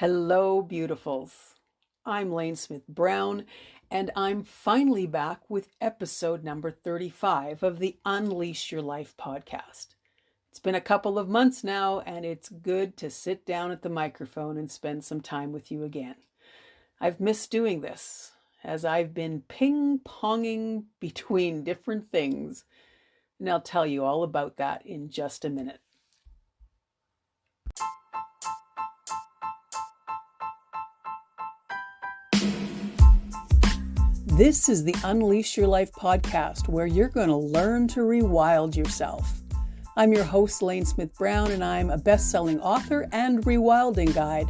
Hello, beautifuls. I'm Lane Smith Brown, and I'm finally back with episode number 35 of the Unleash Your Life podcast. It's been a couple of months now, and it's good to sit down at the microphone and spend some time with you again. I've missed doing this, as I've been ping-ponging between different things, and I'll tell you all about that in just a minute. This is the Unleash Your Life podcast, where you're going to learn to rewild yourself. I'm your host, Lane Smith Brown, and I'm a best-selling author and rewilding guide.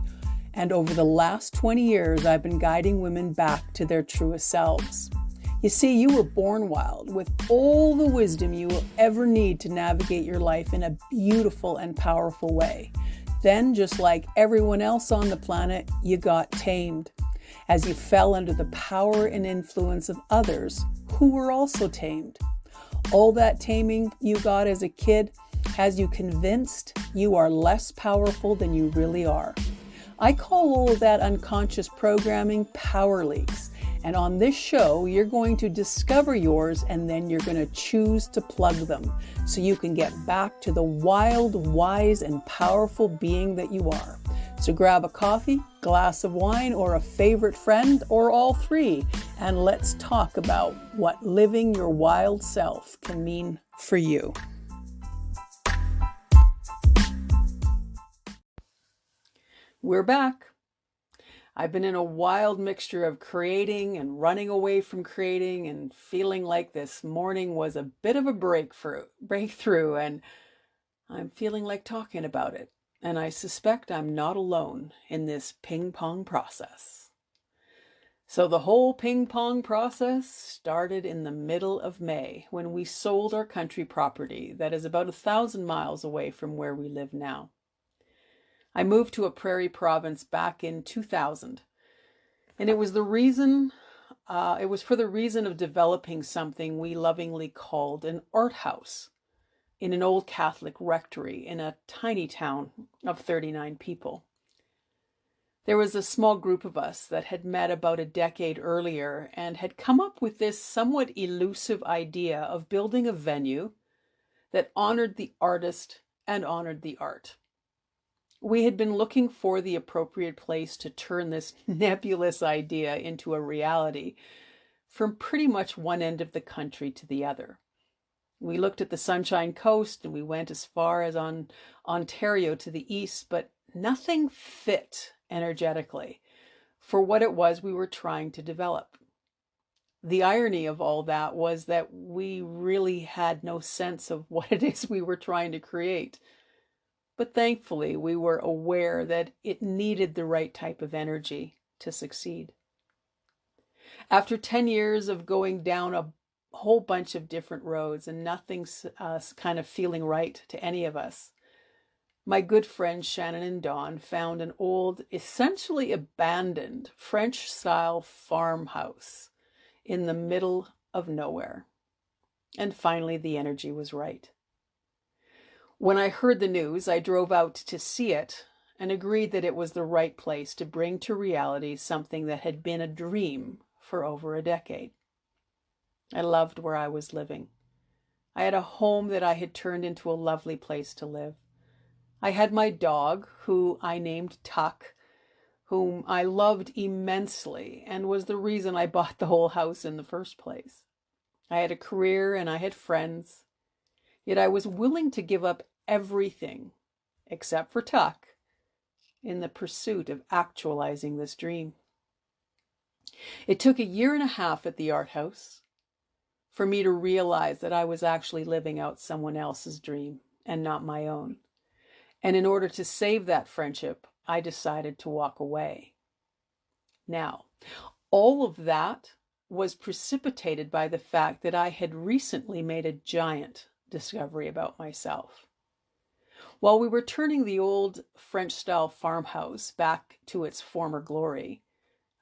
And over the last 20 years, I've been guiding women back to their truest selves. You see, you were born wild with all the wisdom you will ever need to navigate your life in a beautiful and powerful way. Then, just like everyone else on the planet, you got tamed as you fell under the power and influence of others who were also tamed. All that taming you got as a kid has you convinced you are less powerful than you really are. I call all of that unconscious programming power leaks. And on this show, you're going to discover yours, and then you're going to choose to plug them so you can get back to the wild, wise, and powerful being that you are. So grab a coffee, glass of wine, or a favorite friend, or all three, and let's talk about what living your wild self can mean for you. We're back. I've been in a wild mixture of creating and running away from creating and feeling like this morning was a bit of a breakthrough, and I'm feeling like talking about it. And I suspect I'm not alone in this ping-pong process. So the whole ping-pong process started in the middle of May when we sold our country property that is about 1,000 miles away from where we live now. I moved to a prairie province back in 2000, and it was for the reason of developing something we lovingly called an art house in an old Catholic rectory in a tiny town of 39 people. There was a small group of us that had met about a decade earlier and had come up with this somewhat elusive idea of building a venue that honored the artist and honored the art. We had been looking for the appropriate place to turn this nebulous idea into a reality from pretty much one end of the country to the other. We looked at the Sunshine Coast and we went as far as on Ontario to the east, but nothing fit energetically for what it was we were trying to develop. The irony of all that was that we really had no sense of what it is we were trying to create. But thankfully, we were aware that it needed the right type of energy to succeed. After 10 years of going down a whole bunch of different roads and nothing's kind of feeling right to any of us, my good friends Shannon and Dawn found an old, essentially abandoned French-style farmhouse in the middle of nowhere. And finally, the energy was right. When I heard the news, I drove out to see it and agreed that it was the right place to bring to reality something that had been a dream for over a decade. I loved where I was living. I had a home that I had turned into a lovely place to live. I had my dog, who I named Tuck, whom I loved immensely and was the reason I bought the whole house in the first place. I had a career and I had friends, yet I was willing to give up everything, except for Tuck, in the pursuit of actualizing this dream. It took 1.5 years at the art house for me to realize that I was actually living out someone else's dream and not my own. And in order to save that friendship, I decided to walk away. Now, all of that was precipitated by the fact that I had recently made a giant discovery about myself. While we were turning the old French-style farmhouse back to its former glory,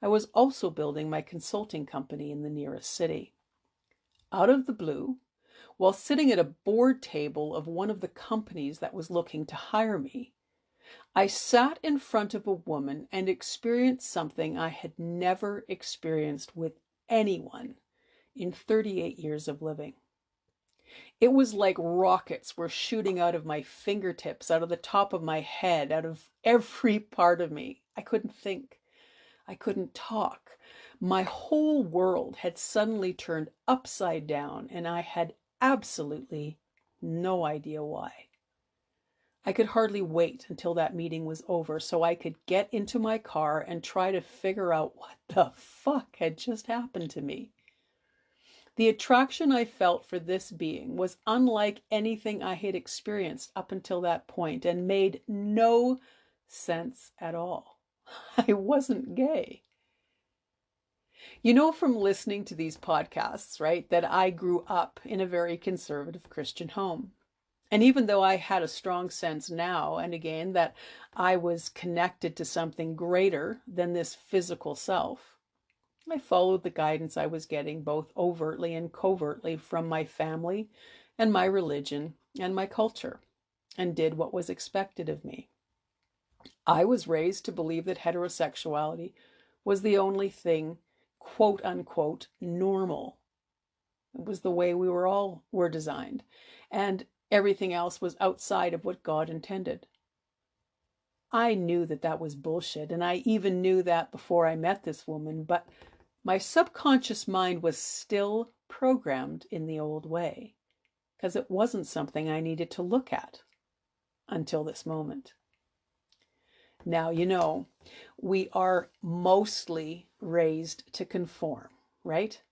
I was also building my consulting company in the nearest city. Out of the blue, while sitting at a board table of one of the companies that was looking to hire me, I sat in front of a woman and experienced something I had never experienced with anyone in 38 years of living. It was like rockets were shooting out of my fingertips, out of the top of my head, out of every part of me. I couldn't think. I couldn't talk. My whole world had suddenly turned upside down, and I had absolutely no idea why. I could hardly wait until that meeting was over so I could get into my car and try to figure out what the fuck had just happened to me. The attraction I felt for this being was unlike anything I had experienced up until that point and made no sense at all. I wasn't gay. You know from listening to these podcasts, right, that I grew up in a very conservative Christian home. And even though I had a strong sense now and again that I was connected to something greater than this physical self, I followed the guidance I was getting both overtly and covertly from my family and my religion and my culture, and did what was expected of me. I was raised to believe that heterosexuality was the only thing, quote unquote, normal. It was the way we were designed, and everything else was outside of what God intended. I knew that that was bullshit, and I even knew that before I met this woman, but my subconscious mind was still programmed in the old way, because it wasn't something I needed to look at until this moment. Now, you know, we are mostly raised to conform, right?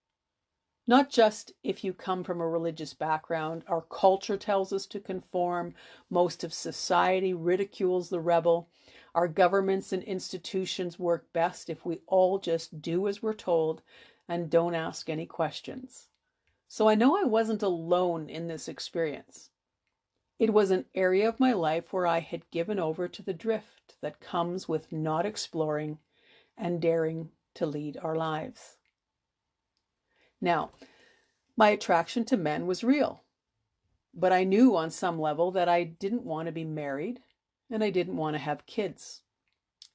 Not just if you come from a religious background. Our culture tells us to conform. Most of society ridicules the rebel. Our governments and institutions work best if we all just do as we're told and don't ask any questions. So I know I wasn't alone in this experience. It was an area of my life where I had given over to the drift that comes with not exploring and daring to lead our lives. Now, my attraction to men was real, but I knew on some level that I didn't want to be married and I didn't want to have kids.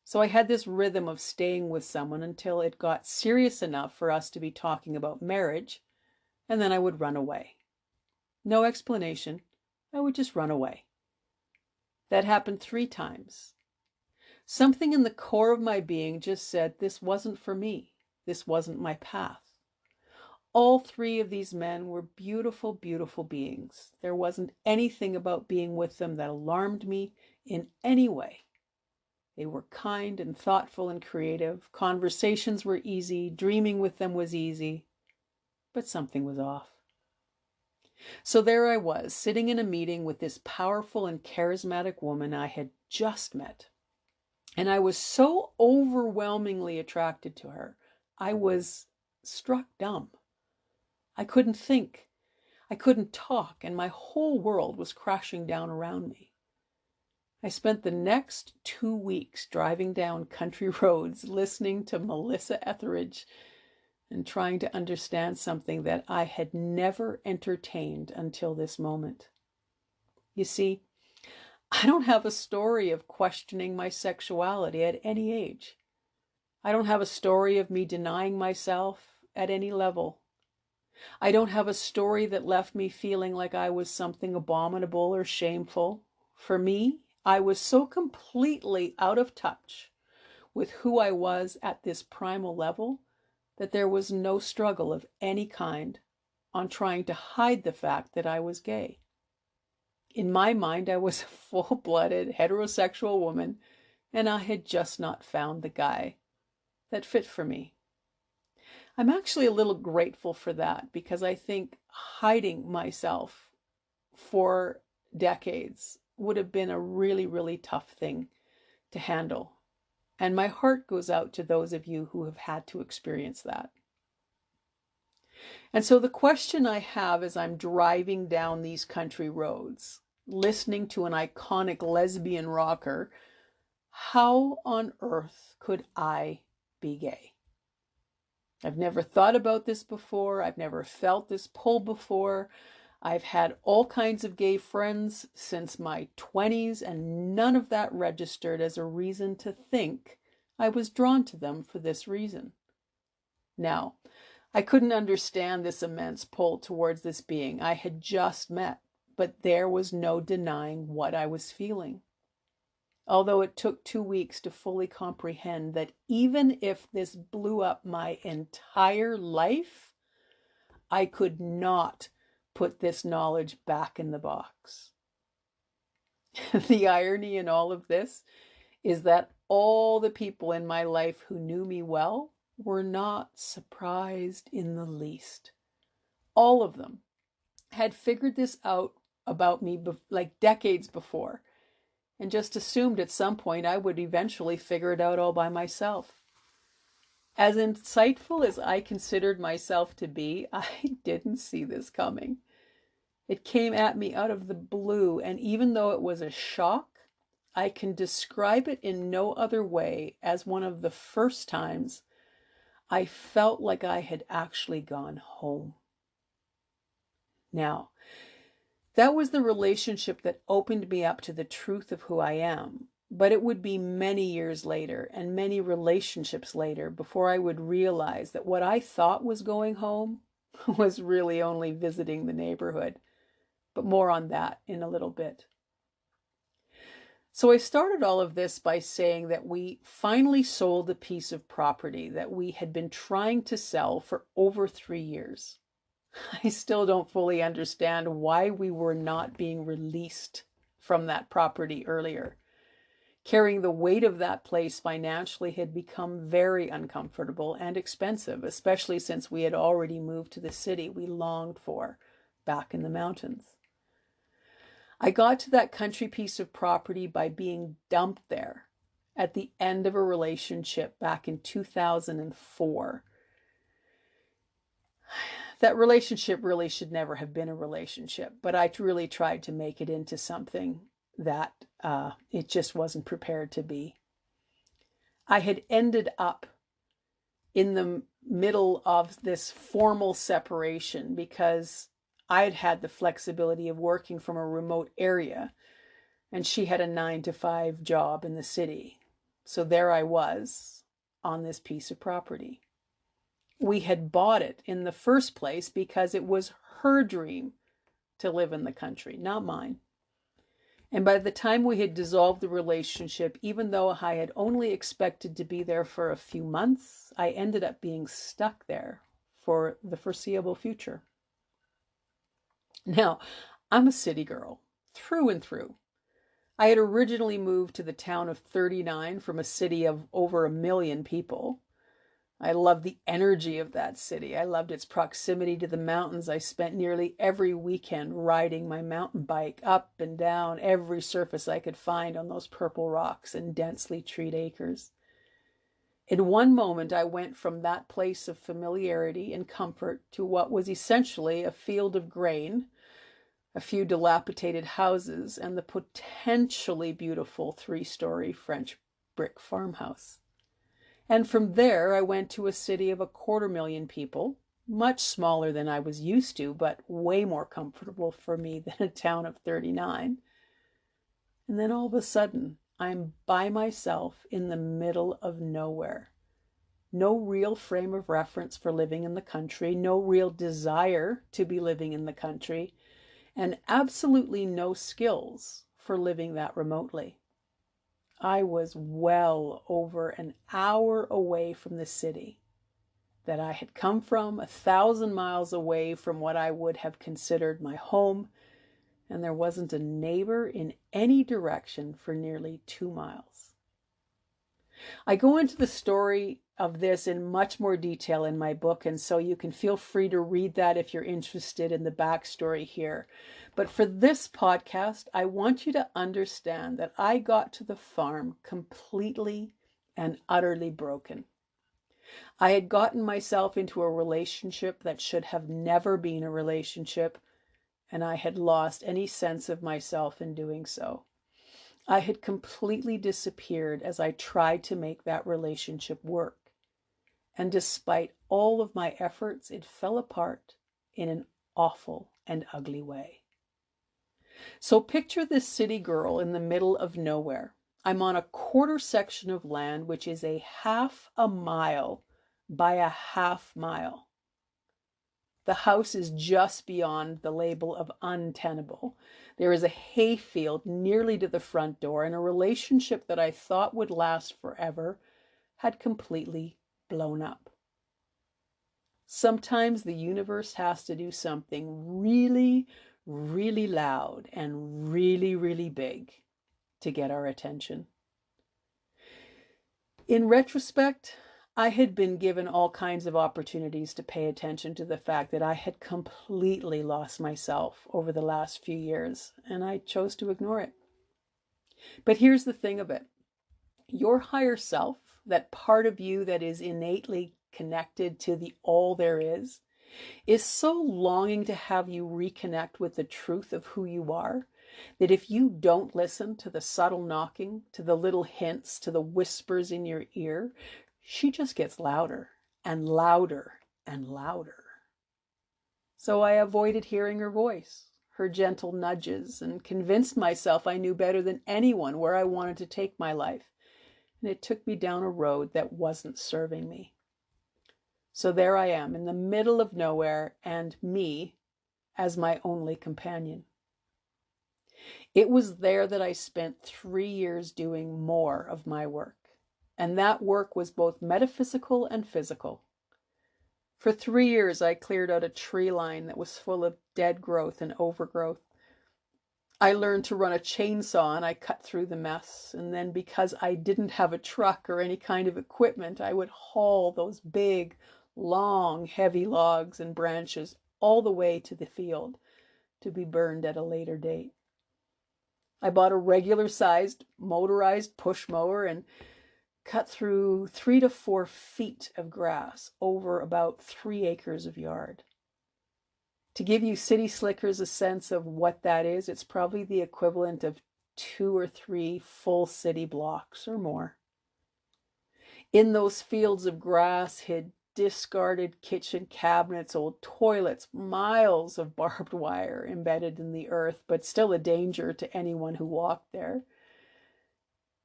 So I had this rhythm of staying with someone until it got serious enough for us to be talking about marriage, and then I would run away. No explanation. I would just run away. That happened 3 times. Something in the core of my being just said this wasn't for me. This wasn't my path. All 3 of these men were beautiful, beautiful beings. There wasn't anything about being with them that alarmed me in any way. They were kind and thoughtful and creative. Conversations were easy. Dreaming with them was easy. But something was off. So there I was, sitting in a meeting with this powerful and charismatic woman I had just met. And I was so overwhelmingly attracted to her, I was struck dumb. I couldn't think. I couldn't talk, and my whole world was crashing down around me. I spent the next 2 weeks driving down country roads, listening to Melissa Etheridge and trying to understand something that I had never entertained until this moment. You see, I don't have a story of questioning my sexuality at any age. I don't have a story of me denying myself at any level. I don't have a story that left me feeling like I was something abominable or shameful. For me, I was so completely out of touch with who I was at this primal level that there was no struggle of any kind on trying to hide the fact that I was gay. In my mind, I was a full-blooded heterosexual woman, and I had just not found the guy that fit for me. I'm actually a little grateful for that, because I think hiding myself for decades would have been a really, really tough thing to handle. And my heart goes out to those of you who have had to experience that. And so the question I have as I'm driving down these country roads, listening to an iconic lesbian rocker, how on earth could I be gay? I've never thought about this before. I've never felt this pull before. I've had all kinds of gay friends since my 20s, and none of that registered as a reason to think I was drawn to them for this reason. Now, I couldn't understand this immense pull towards this being I had just met, but there was no denying what I was feeling. Although it took 2 weeks to fully comprehend that even if this blew up my entire life, I could not put this knowledge back in the box. The irony in all of this is that all the people in my life who knew me well were not surprised in the least. All of them had figured this out about me like decades before, and just assumed at some point I would eventually figure it out all by myself. As insightful as I considered myself to be, I didn't see this coming. It came at me out of the blue, and even though it was a shock, I can describe it in no other way as one of the first times I felt like I had actually gone home. Now, that was the relationship that opened me up to the truth of who I am. But it would be many years later and many relationships later before I would realize that what I thought was going home was really only visiting the neighborhood. But more on that in a little bit. So I started all of this by saying that we finally sold a piece of property that we had been trying to sell for over 3 years. I still don't fully understand why we were not being released from that property earlier. Carrying the weight of that place financially had become very uncomfortable and expensive, especially since we had already moved to the city we longed for back in the mountains. I got to that country piece of property by being dumped there at the end of a relationship back in 2004. That relationship really should never have been a relationship, but I really tried to make it into something that it just wasn't prepared to be. I had ended up in the middle of this formal separation because I had had the flexibility of working from a remote area, and she had a 9-to-5 job in the city. So there I was on this piece of property. We had bought it in the first place because it was her dream to live in the country, not mine. And by the time we had dissolved the relationship, even though I had only expected to be there for a few months, I ended up being stuck there for the foreseeable future. Now, I'm a city girl, through and through. I had originally moved to the town of 39 from a city of over 1 million people. I loved the energy of that city. I loved its proximity to the mountains. I spent nearly every weekend riding my mountain bike up and down every surface I could find on those purple rocks and densely treed acres. In one moment, I went from that place of familiarity and comfort to what was essentially a field of grain, a few dilapidated houses, and the potentially beautiful 3-story French brick farmhouse. And from there, I went to a city of 250,000 people, much smaller than I was used to, but way more comfortable for me than a town of 39. And then all of a sudden, I'm by myself in the middle of nowhere. No real frame of reference for living in the country, no real desire to be living in the country, and absolutely no skills for living that remotely. I was well over an hour away from the city that I had come from, 1,000 miles away from what I would have considered my home, and there wasn't a neighbor in any direction for nearly 2 miles. I go into the story of this in much more detail in my book, and so you can feel free to read that if you're interested in the backstory here. But for this podcast, I want you to understand that I got to the farm completely and utterly broken. I had gotten myself into a relationship that should have never been a relationship, and I had lost any sense of myself in doing so. I had completely disappeared as I tried to make that relationship work. And despite all of my efforts, it fell apart in an awful and ugly way. So picture this city girl in the middle of nowhere. I'm on a quarter section of land which is a half a mile by a half mile. The house is just beyond the label of untenable. There is a hayfield nearly to the front door, and a relationship that I thought would last forever had completely blown up. Sometimes the universe has to do something really, really loud and really, really big to get our attention. In retrospect, I had been given all kinds of opportunities to pay attention to the fact that I had completely lost myself over the last few years, and I chose to ignore it. But here's the thing of it. Your higher self, that part of you that is innately connected to the all there is so longing to have you reconnect with the truth of who you are, that if you don't listen to the subtle knocking, to the little hints, to the whispers in your ear, she just gets louder and louder and louder. So I avoided hearing her voice, her gentle nudges, and convinced myself I knew better than anyone where I wanted to take my life. And it took me down a road that wasn't serving me. So there I am in the middle of nowhere, and me as my only companion. It was there that I spent 3 years doing more of my work. And that work was both metaphysical and physical. For 3 years, I cleared out a tree line that was full of dead growth and overgrowth. I learned to run a chainsaw and I cut through the mess. And then because I didn't have a truck or any kind of equipment, I would haul those big, long, heavy logs and branches all the way to the field to be burned at a later date. I bought a regular-sized motorized push mower and cut through 3 to 4 feet of grass over about 3 acres of yard. To give you city slickers a sense of what that is, it's probably the equivalent of 2 or 3 full city blocks or more. In those fields of grass hid discarded kitchen cabinets, old toilets, miles of barbed wire embedded in the earth, but still a danger to anyone who walked there.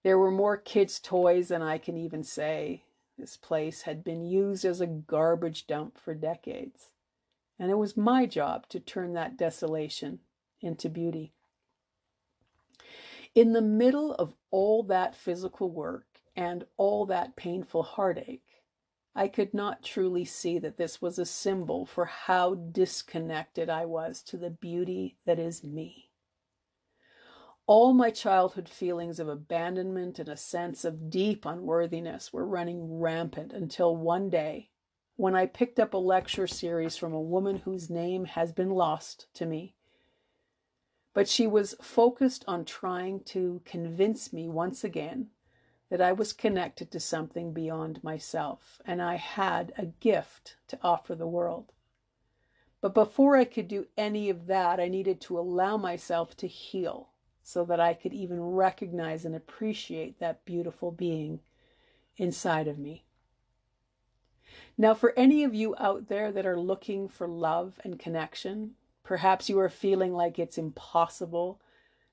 There were more kids' toys than I can even say. This place had been used as a garbage dump for decades. And it was my job to turn that desolation into beauty. In the middle of all that physical work and all that painful heartache, I could not truly see that this was a symbol for how disconnected I was to the beauty that is me. All my childhood feelings of abandonment and a sense of deep unworthiness were running rampant until one day, when I picked up a lecture series from a woman whose name has been lost to me. But she was focused on trying to convince me once again that I was connected to something beyond myself, and I had a gift to offer the world. But before I could do any of that, I needed to allow myself to heal, so that I could even recognize and appreciate that beautiful being inside of me. Now, for any of you out there that are looking for love and connection, perhaps you are feeling like it's impossible,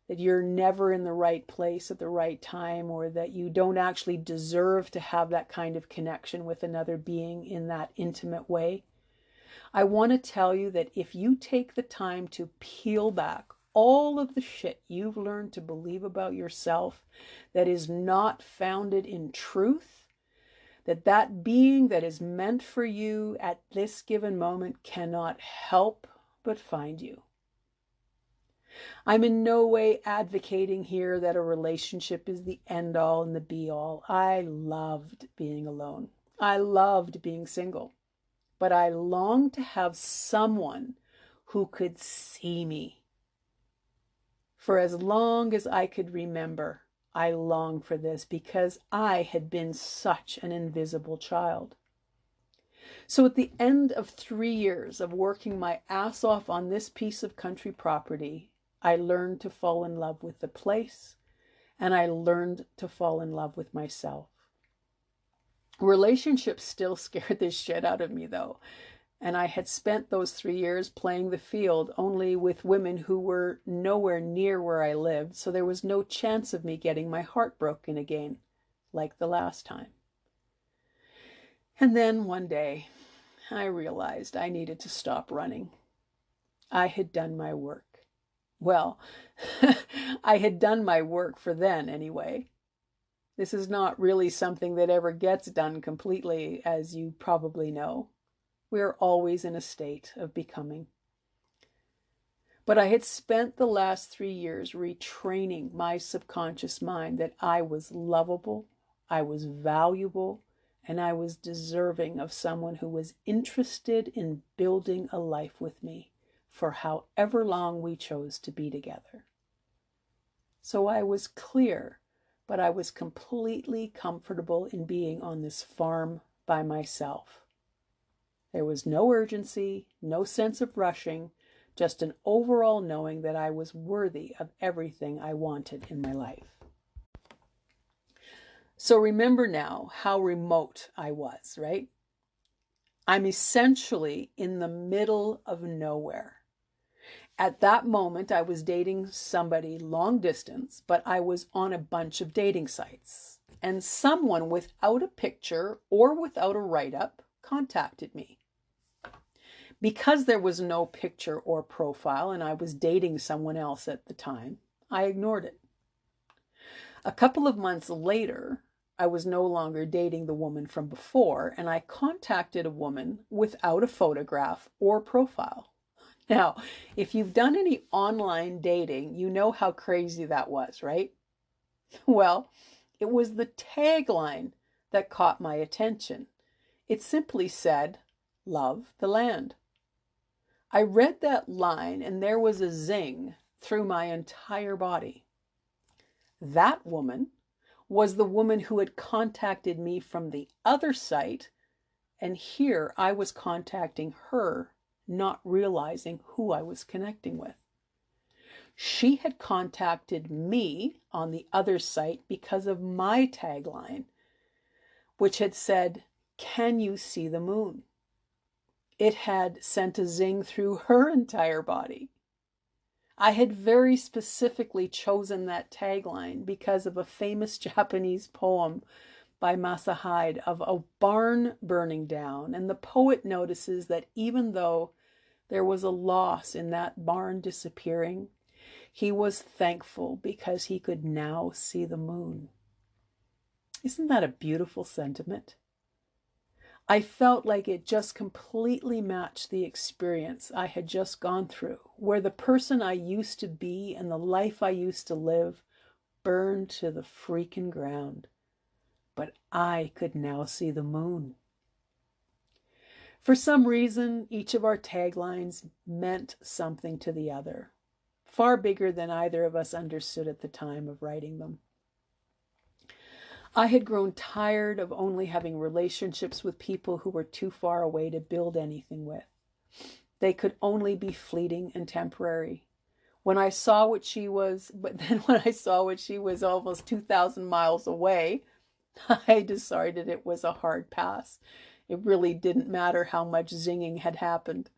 that you're never in the right place at the right time, or that you don't actually deserve to have that kind of connection with another being in that intimate way. I want to tell you that if you take the time to peel back all of the shit you've learned to believe about yourself that is not founded in truth, that being that is meant for you at this given moment cannot help but find you. I'm in no way advocating here that a relationship is the end all and the be all. I loved being alone. I loved being single. But I longed to have someone who could see me. For as long as I could remember, I longed for this because I had been such an invisible child. So at the end of 3 years of working my ass off on this piece of country property, I learned to fall in love with the place, and I learned to fall in love with myself. Relationships still scared the shit out of me though. And I had spent those 3 years playing the field only with women who were nowhere near where I lived, so there was no chance of me getting my heart broken again, like the last time. And then one day, I realized I needed to stop running. I had done my work. Well, I had done my work for then anyway. This is not really something that ever gets done completely, as you probably know. We are always in a state of becoming. But I had spent the last 3 years retraining my subconscious mind that I was lovable, I was valuable, and I was deserving of someone who was interested in building a life with me for however long we chose to be together. So I was clear, but I was completely comfortable in being on this farm by myself. There was no urgency, no sense of rushing, just an overall knowing that I was worthy of everything I wanted in my life. So remember now how remote I was, right? I'm essentially in the middle of nowhere. At that moment, I was dating somebody long distance, but I was on a bunch of dating sites. And someone without a picture or without a write-up contacted me. Because there was no picture or profile and I was dating someone else at the time, I ignored it. A couple of months later, I was no longer dating the woman from before, and I contacted a woman without a photograph or profile. Now, if you've done any online dating, you know how crazy that was, right? Well, it was the tagline that caught my attention. It simply said, "Love the land." I read that line and there was a zing through my entire body. That woman was the woman who had contacted me from the other site, and here I was contacting her, not realizing who I was connecting with. She had contacted me on the other site because of my tagline, which had said, "Can you see the moon?" It had sent a zing through her entire body. I had very specifically chosen that tagline because of a famous Japanese poem by Masa Hide of a barn burning down, and the poet notices that even though there was a loss in that barn disappearing, he was thankful because he could now see the moon. Isn't that a beautiful sentiment? I felt like it just completely matched the experience I had just gone through, where the person I used to be and the life I used to live burned to the freaking ground. But I could now see the moon. For some reason, each of our taglines meant something to the other, far bigger than either of us understood at the time of writing them. I had grown tired of only having relationships with people who were too far away to build anything with. They could only be fleeting and temporary. When I saw what she was, but then when I saw what she was almost 2,000 miles away, I decided it was a hard pass. It really didn't matter how much zinging had happened.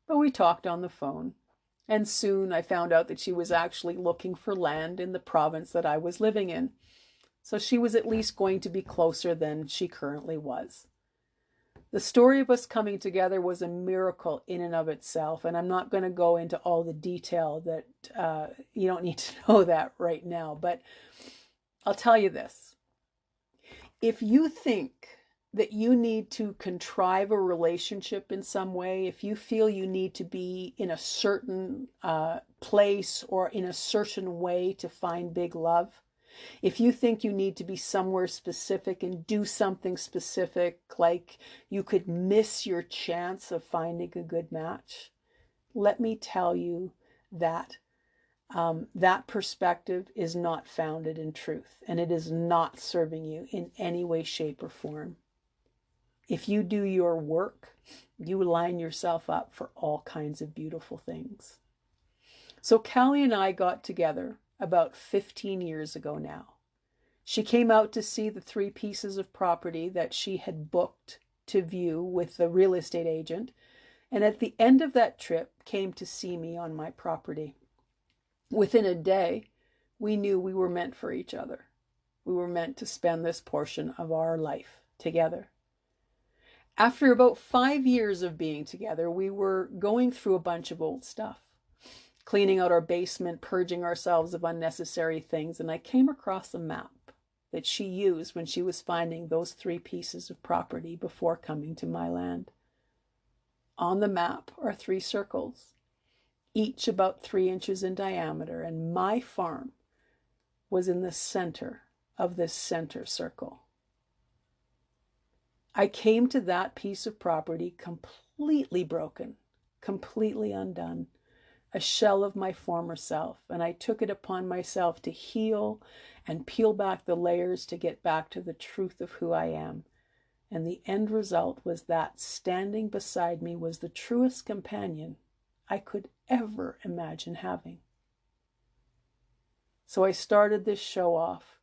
But we talked on the phone, and soon I found out that she was actually looking for land in the province that I was living in. So she was at least going to be closer than she currently was. The story of us coming together was a miracle in and of itself, and I'm not going to go into all the detail that you don't need to know that right now, but I'll tell you this. If you think that you need to contrive a relationship in some way, if you feel you need to be in a certain place or in a certain way to find big love, if you think you need to be somewhere specific and do something specific, like you could miss your chance of finding a good match, let me tell you that that perspective is not founded in truth, and it is not serving you in any way, shape, or form. If you do your work, you line yourself up for all kinds of beautiful things. So Callie and I got together about 15 years ago now. She came out to see the 3 pieces of property that she had booked to view with the real estate agent, and at the end of that trip came to see me on my property. Within a day, we knew we were meant for each other. We were meant to spend this portion of our life together. After about 5 years of being together, we were going through a bunch of old stuff, cleaning out our basement, purging ourselves of unnecessary things, and I came across a map that she used when she was finding those 3 pieces of property before coming to my land. On the map are 3 circles, each about 3 inches in diameter, and my farm was in the center of this center circle. I came to that piece of property completely broken, completely undone, a shell of my former self, and I took it upon myself to heal and peel back the layers to get back to the truth of who I am. And the end result was that standing beside me was the truest companion I could ever imagine having. So I started this show off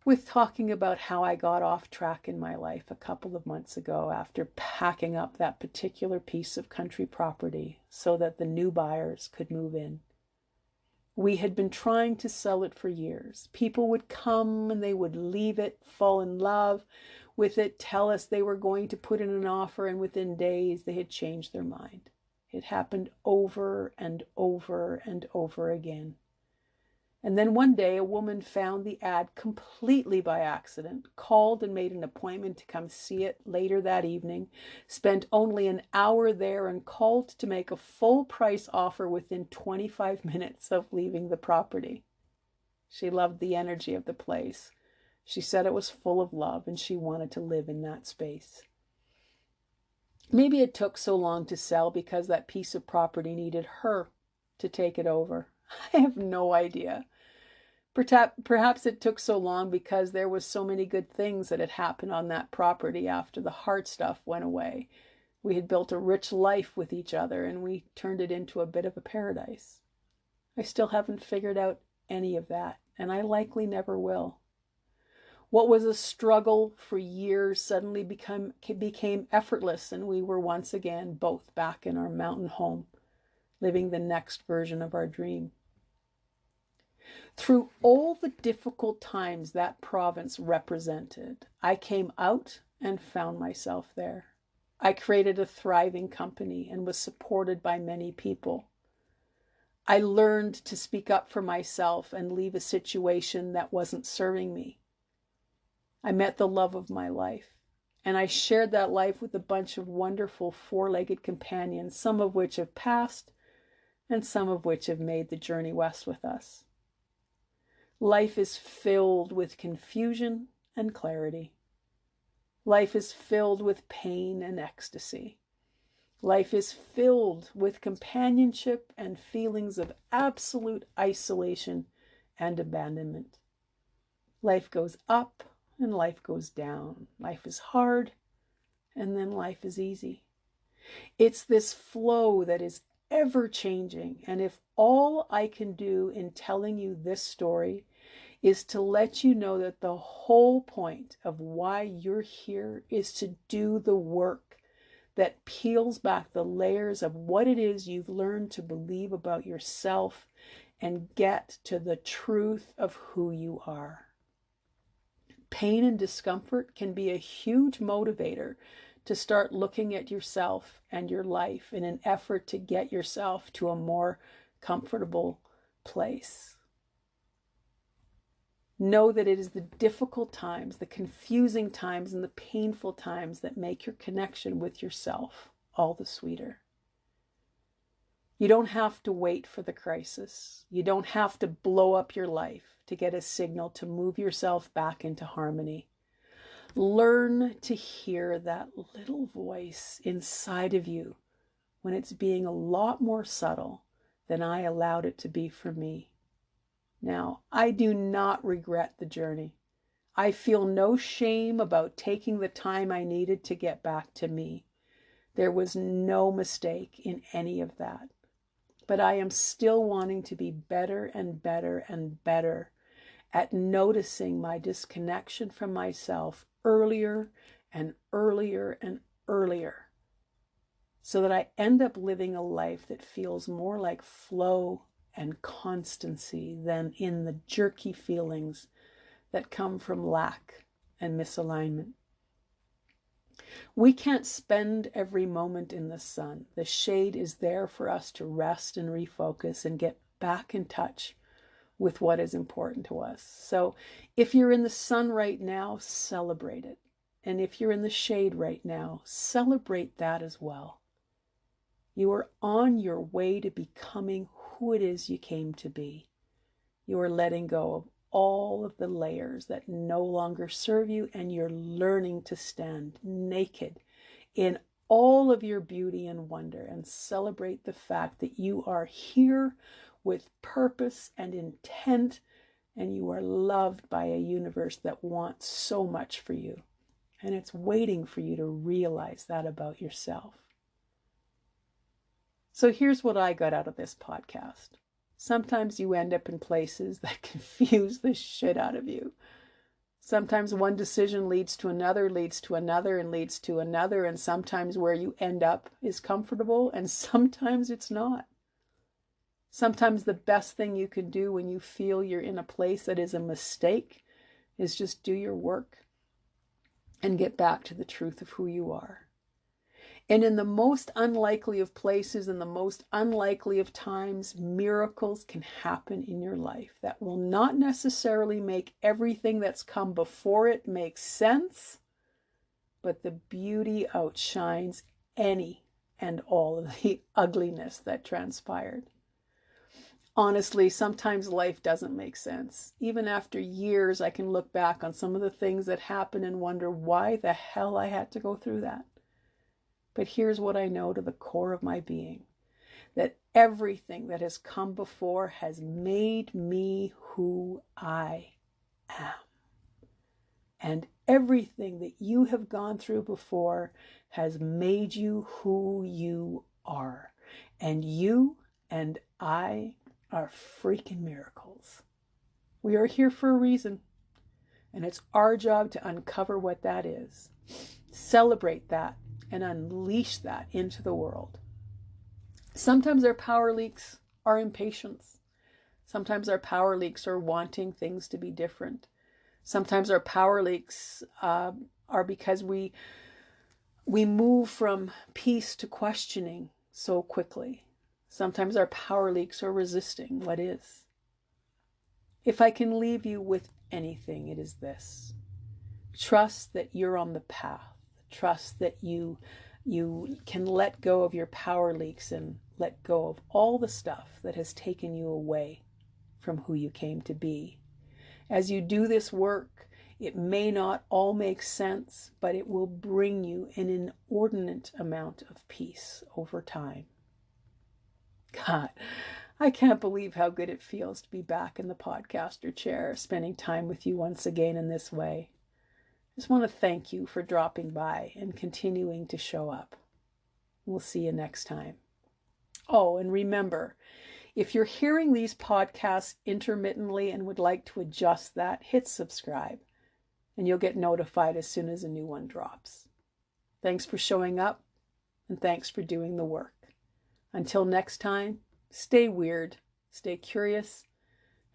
with talking about how I got off track in my life a couple of months ago after packing up that particular piece of country property so that the new buyers could move in. We had been trying to sell it for years. People would come and they would leave it, fall in love with it, tell us they were going to put in an offer, and within days they had changed their mind. It happened over and over and over again. And then one day a woman found the ad completely by accident, called and made an appointment to come see it later that evening, spent only an hour there, and called to make a full price offer within 25 minutes of leaving the property. She loved the energy of the place. She said it was full of love and she wanted to live in that space. Maybe it took so long to sell because that piece of property needed her to take it over. I have no idea. Perhaps it took so long because there was so many good things that had happened on that property after the hard stuff went away. We had built a rich life with each other and we turned it into a bit of a paradise. I still haven't figured out any of that, and I likely never will. What was a struggle for years suddenly became effortless, and we were once again both back in our mountain home, living the next version of our dream. Through all the difficult times that province represented, I came out and found myself there. I created a thriving company and was supported by many people. I learned to speak up for myself and leave a situation that wasn't serving me. I met the love of my life, and I shared that life with a bunch of wonderful 4-legged companions, some of which have passed and some of which have made the journey west with us. Life is filled with confusion and clarity. Life is filled with pain and ecstasy. Life is filled with companionship and feelings of absolute isolation and abandonment. Life goes up and life goes down. Life is hard and then life is easy. It's this flow that is ever changing, and if all I can do in telling you this story is to let you know that the whole point of why you're here is to do the work that peels back the layers of what it is you've learned to believe about yourself and get to the truth of who you are. Pain and discomfort can be a huge motivator to start looking at yourself and your life in an effort to get yourself to a more comfortable place. Know that it is the difficult times, the confusing times, and the painful times that make your connection with yourself all the sweeter. You don't have to wait for the crisis. You don't have to blow up your life to get a signal to move yourself back into harmony. Learn to hear that little voice inside of you when it's being a lot more subtle than I allowed it to be for me. Now, I do not regret the journey. I feel no shame about taking the time I needed to get back to me. There was no mistake in any of that. But I am still wanting to be better and better and better at noticing my disconnection from myself earlier and earlier, so that I end up living a life that feels more like flow and constancy than in the jerky feelings that come from lack and misalignment. We can't spend every moment in the sun. The shade is there for us to rest and refocus and get back in touch with what is important to us. So if you're in the sun right now, celebrate it. And if you're in the shade right now, celebrate that as well. You are on your way to becoming who it is you came to be. You are letting go of all of the layers that no longer serve you, and you're learning to stand naked in all of your beauty and wonder, and celebrate the fact that you are here with purpose and intent, and you are loved by a universe that wants so much for you, and it's waiting for you to realize that about yourself. So here's what I got out of this podcast. Sometimes you end up in places that confuse the shit out of you. Sometimes one decision leads to another, and leads to another, and sometimes where you end up is comfortable, and sometimes it's not. Sometimes the best thing you can do when you feel you're in a place that is a mistake is just do your work and get back to the truth of who you are. And in the most unlikely of places, in the most unlikely of times, miracles can happen in your life that will not necessarily make everything that's come before it make sense, but the beauty outshines any and all of the ugliness that transpired. Honestly, sometimes life doesn't make sense. Even after years, I can look back on some of the things that happened and wonder why the hell I had to go through that. But here's what I know to the core of my being, that everything that has come before has made me who I am. And everything that you have gone through before has made you who you are. And you and I are freaking miracles. We are here for a reason. And it's our job to uncover what that is. Celebrate that and unleash that into the world. Sometimes our power leaks are impatience. Sometimes our power leaks are wanting things to be different. Sometimes our power leaks are because we move from peace to questioning so quickly. Sometimes our power leaks are resisting what is. If I can leave you with anything, it is this. Trust that you're on the path. Trust that you can let go of your power leaks and let go of all the stuff that has taken you away from who you came to be. As you do this work, it may not all make sense, but it will bring you an inordinate amount of peace over time. God, I can't believe how good it feels to be back in the podcaster chair, spending time with you once again in this way. I just want to thank you for dropping by and continuing to show up. We'll see you next time. Oh, and remember, if you're hearing these podcasts intermittently and would like to adjust that, hit subscribe and you'll get notified as soon as a new one drops. Thanks for showing up and thanks for doing the work. Until next time, stay weird, stay curious,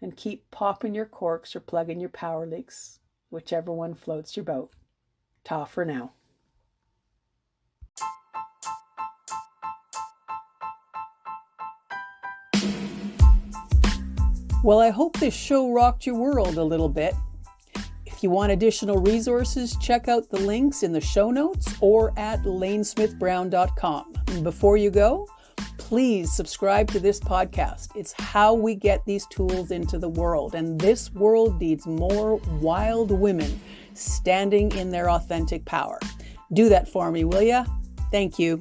and keep popping your corks or plugging your power leaks, whichever one floats your boat. Ta for now. Well, I hope this show rocked your world a little bit. If you want additional resources, check out the links in the show notes or at lanesmithbrown.com. And before you go, please subscribe to this podcast. It's how we get these tools into the world. And this world needs more wild women standing in their authentic power. Do that for me, will ya? Thank you.